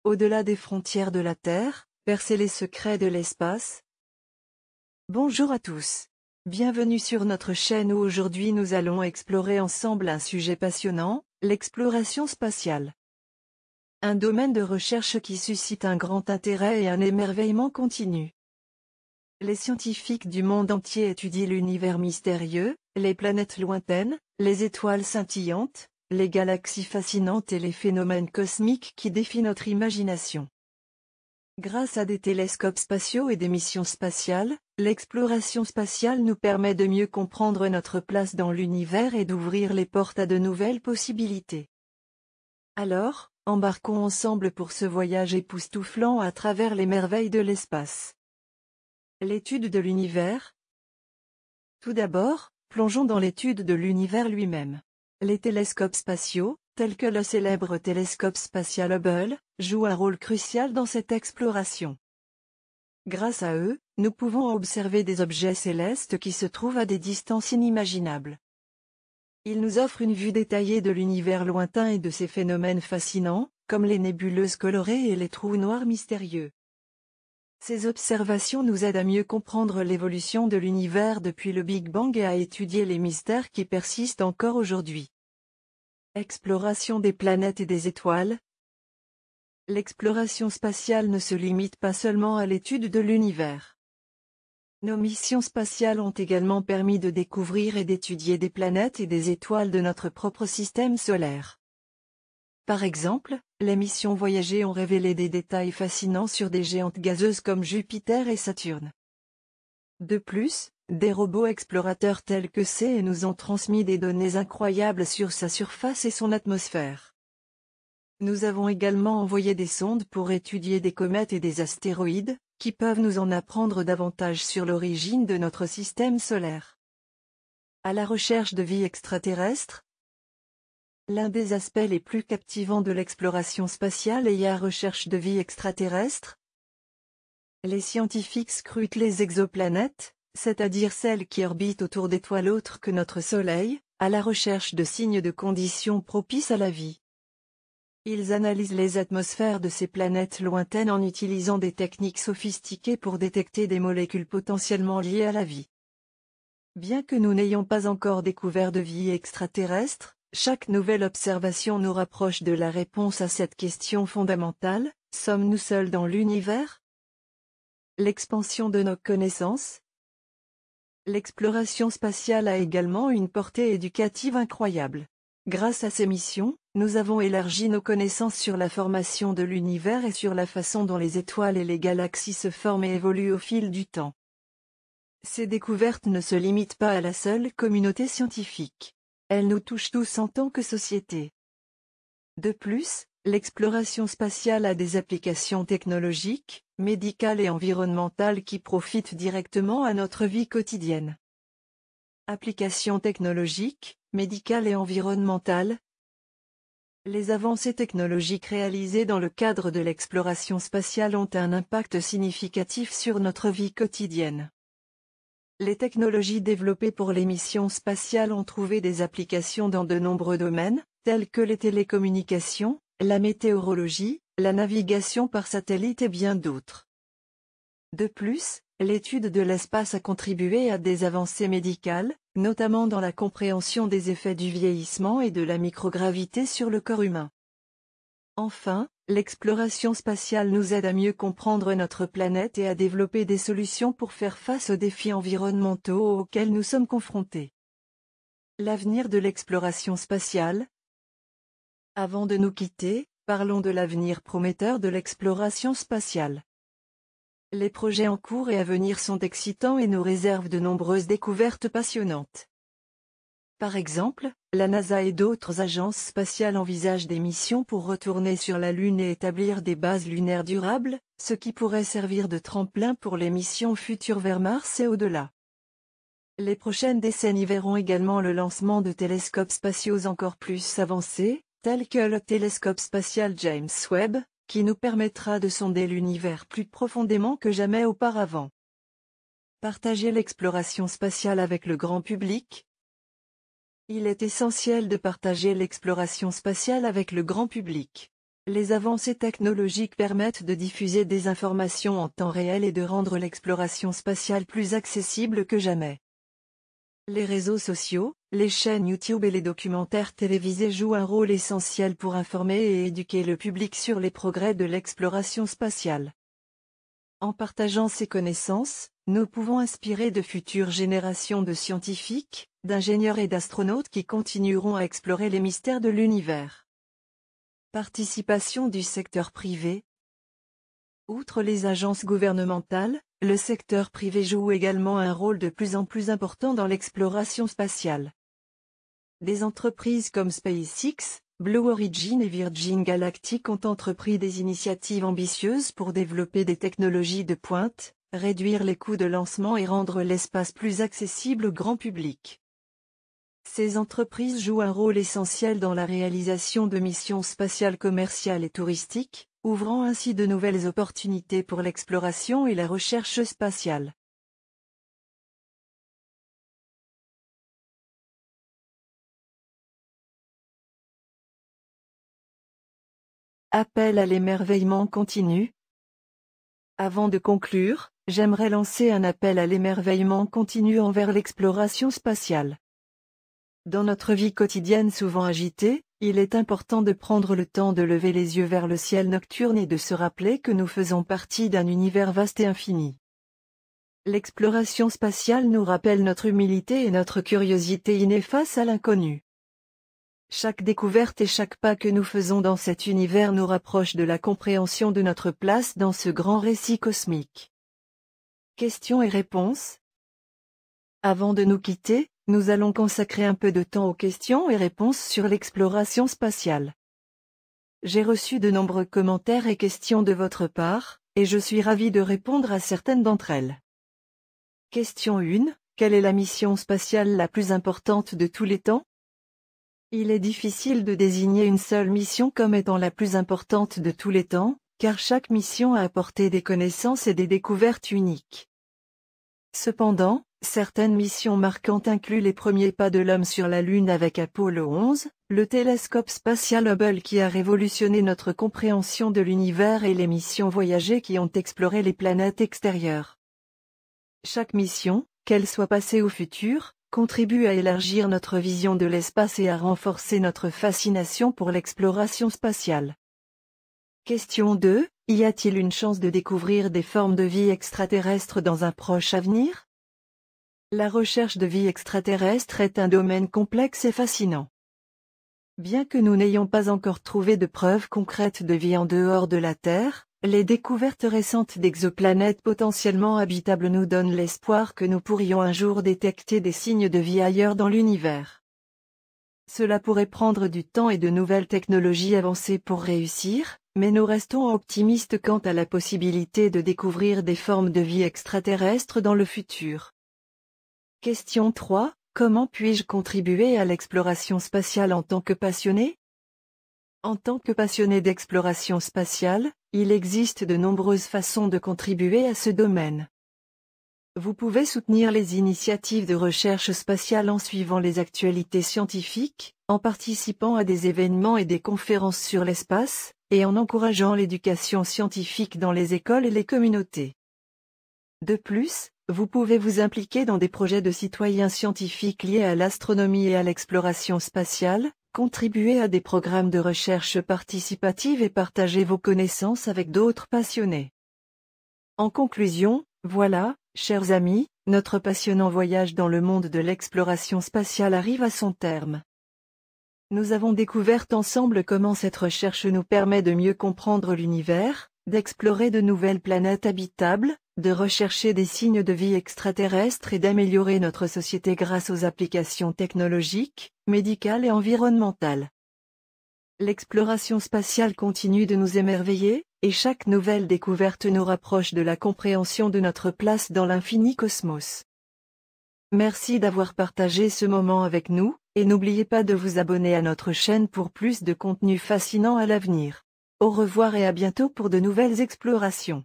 au-delà des frontières de la Terre, percer les secrets de l'espace. Bonjour à tous. Bienvenue sur notre chaîne où aujourd'hui nous allons explorer ensemble un sujet passionnant, l'exploration spatiale. Un domaine de recherche qui suscite un grand intérêt et un émerveillement continu. Les scientifiques du monde entier étudient l'univers mystérieux, les planètes lointaines, les étoiles scintillantes, les galaxies fascinantes et les phénomènes cosmiques qui défient notre imagination. Grâce à des télescopes spatiaux et des missions spatiales, l'exploration spatiale nous permet de mieux comprendre notre place dans l'univers et d'ouvrir les portes à de nouvelles possibilités. Alors, embarquons ensemble pour ce voyage époustouflant à travers les merveilles de l'espace. L'étude de l'univers. Tout d'abord, plongeons dans l'étude de l'univers lui-même. Les télescopes spatiaux, tels que le célèbre télescope spatial Hubble, jouent un rôle crucial dans cette exploration. Grâce à eux, nous pouvons observer des objets célestes qui se trouvent à des distances inimaginables. Ils nous offrent une vue détaillée de l'univers lointain et de ses phénomènes fascinants, comme les nébuleuses colorées et les trous noirs mystérieux. Ces observations nous aident à mieux comprendre l'évolution de l'univers depuis le Big Bang et à étudier les mystères qui persistent encore aujourd'hui. Exploration des planètes et des étoiles. L'exploration spatiale ne se limite pas seulement à l'étude de l'univers. Nos missions spatiales ont également permis de découvrir et d'étudier des planètes et des étoiles de notre propre système solaire. Par exemple, les missions Voyager ont révélé des détails fascinants sur des géantes gazeuses comme Jupiter et Saturne. De plus, des robots explorateurs tels que CE nous ont transmis des données incroyables sur sa surface et son atmosphère. Nous avons également envoyé des sondes pour étudier des comètes et des astéroïdes, qui peuvent nous en apprendre davantage sur l'origine de notre système solaire. À la recherche de vie extraterrestre. L'un des aspects les plus captivants de l'exploration spatiale est la recherche de vie extraterrestre. Les scientifiques scrutent les exoplanètes, c'est-à-dire celles qui orbitent autour d'étoiles autres que notre Soleil, à la recherche de signes de conditions propices à la vie. Ils analysent les atmosphères de ces planètes lointaines en utilisant des techniques sophistiquées pour détecter des molécules potentiellement liées à la vie. Bien que nous n'ayons pas encore découvert de vie extraterrestre, chaque nouvelle observation nous rapproche de la réponse à cette question fondamentale: sommes-nous seuls dans l'univers? L'expansion de nos connaissances. L'exploration spatiale a également une portée éducative incroyable. Grâce à ces missions, nous avons élargi nos connaissances sur la formation de l'univers et sur la façon dont les étoiles et les galaxies se forment et évoluent au fil du temps. Ces découvertes ne se limitent pas à la seule communauté scientifique. Elles nous touchent tous en tant que société. De plus, l'exploration spatiale a des applications technologiques, médicales et environnementales qui profitent directement à notre vie quotidienne. Applications technologiques, médicales et environnementales. Les avancées technologiques réalisées dans le cadre de l'exploration spatiale ont un impact significatif sur notre vie quotidienne. Les technologies développées pour les missions spatiales ont trouvé des applications dans de nombreux domaines, tels que les télécommunications, la météorologie, la navigation par satellite et bien d'autres. De plus, l'étude de l'espace a contribué à des avancées médicales, notamment dans la compréhension des effets du vieillissement et de la microgravité sur le corps humain. Enfin, l'exploration spatiale nous aide à mieux comprendre notre planète et à développer des solutions pour faire face aux défis environnementaux auxquels nous sommes confrontés. L'avenir de l'exploration spatiale. Avant de nous quitter, parlons de l'avenir prometteur de l'exploration spatiale. Les projets en cours et à venir sont excitants et nous réservent de nombreuses découvertes passionnantes. Par exemple, la NASA et d'autres agences spatiales envisagent des missions pour retourner sur la Lune et établir des bases lunaires durables, ce qui pourrait servir de tremplin pour les missions futures vers Mars et au-delà. Les prochaines décennies verront également le lancement de télescopes spatiaux encore plus avancés, tels que le télescope spatial James Webb, qui nous permettra de sonder l'univers plus profondément que jamais auparavant. Partager l'exploration spatiale avec le grand public. Il est essentiel de partager l'exploration spatiale avec le grand public. Les avancées technologiques permettent de diffuser des informations en temps réel et de rendre l'exploration spatiale plus accessible que jamais. Les réseaux sociaux, les chaînes YouTube et les documentaires télévisés jouent un rôle essentiel pour informer et éduquer le public sur les progrès de l'exploration spatiale. En partageant ces connaissances, nous pouvons inspirer de futures générations de scientifiques, d'ingénieurs et d'astronautes qui continueront à explorer les mystères de l'univers. Participation du secteur privé. Outre les agences gouvernementales, le secteur privé joue également un rôle de plus en plus important dans l'exploration spatiale. Des entreprises comme SpaceX, Blue Origin et Virgin Galactic ont entrepris des initiatives ambitieuses pour développer des technologies de pointe, réduire les coûts de lancement et rendre l'espace plus accessible au grand public. Ces entreprises jouent un rôle essentiel dans la réalisation de missions spatiales commerciales et touristiques, ouvrant ainsi de nouvelles opportunités pour l'exploration et la recherche spatiale. Appel à l'émerveillement continu. Avant de conclure, j'aimerais lancer un appel à l'émerveillement continu envers l'exploration spatiale. Dans notre vie quotidienne souvent agitée, il est important de prendre le temps de lever les yeux vers le ciel nocturne et de se rappeler que nous faisons partie d'un univers vaste et infini. L'exploration spatiale nous rappelle notre humilité et notre curiosité innée face à l'inconnu. Chaque découverte et chaque pas que nous faisons dans cet univers nous rapproche de la compréhension de notre place dans ce grand récit cosmique. Questions et réponses. Avant de nous quitter, nous allons consacrer un peu de temps aux questions et réponses sur l'exploration spatiale. J'ai reçu de nombreux commentaires et questions de votre part, et je suis ravi de répondre à certaines d'entre elles. Question 1. Quelle est la mission spatiale la plus importante de tous les temps? Il est difficile de désigner une seule mission comme étant la plus importante de tous les temps, car chaque mission a apporté des connaissances et des découvertes uniques. Cependant, certaines missions marquantes incluent les premiers pas de l'homme sur la Lune avec Apollo 11, le télescope spatial Hubble qui a révolutionné notre compréhension de l'univers et les missions Voyager qui ont exploré les planètes extérieures. Chaque mission, qu'elle soit passée ou future, contribue à élargir notre vision de l'espace et à renforcer notre fascination pour l'exploration spatiale. Question 2. Y a-t-il une chance de découvrir des formes de vie extraterrestres dans un proche avenir? La recherche de vie extraterrestre est un domaine complexe et fascinant. Bien que nous n'ayons pas encore trouvé de preuves concrètes de vie en dehors de la Terre, les découvertes récentes d'exoplanètes potentiellement habitables nous donnent l'espoir que nous pourrions un jour détecter des signes de vie ailleurs dans l'univers. Cela pourrait prendre du temps et de nouvelles technologies avancées pour réussir, mais nous restons optimistes quant à la possibilité de découvrir des formes de vie extraterrestres dans le futur. Question 3. Comment puis-je contribuer à l'exploration spatiale en tant que passionné? En tant que passionné d'exploration spatiale, il existe de nombreuses façons de contribuer à ce domaine. Vous pouvez soutenir les initiatives de recherche spatiale en suivant les actualités scientifiques, en participant à des événements et des conférences sur l'espace, et en encourageant l'éducation scientifique dans les écoles et les communautés. De plus, vous pouvez vous impliquer dans des projets de citoyens scientifiques liés à l'astronomie et à l'exploration spatiale, contribuer à des programmes de recherche participative et partager vos connaissances avec d'autres passionnés. En conclusion, voilà, chers amis, notre passionnant voyage dans le monde de l'exploration spatiale arrive à son terme. Nous avons découvert ensemble comment cette recherche nous permet de mieux comprendre l'univers, d'explorer de nouvelles planètes habitables, de rechercher des signes de vie extraterrestres et d'améliorer notre société grâce aux applications technologiques, médicales et environnementales. L'exploration spatiale continue de nous émerveiller, et chaque nouvelle découverte nous rapproche de la compréhension de notre place dans l'infini cosmos. Merci d'avoir partagé ce moment avec nous, et n'oubliez pas de vous abonner à notre chaîne pour plus de contenu fascinant à l'avenir. Au revoir et à bientôt pour de nouvelles explorations.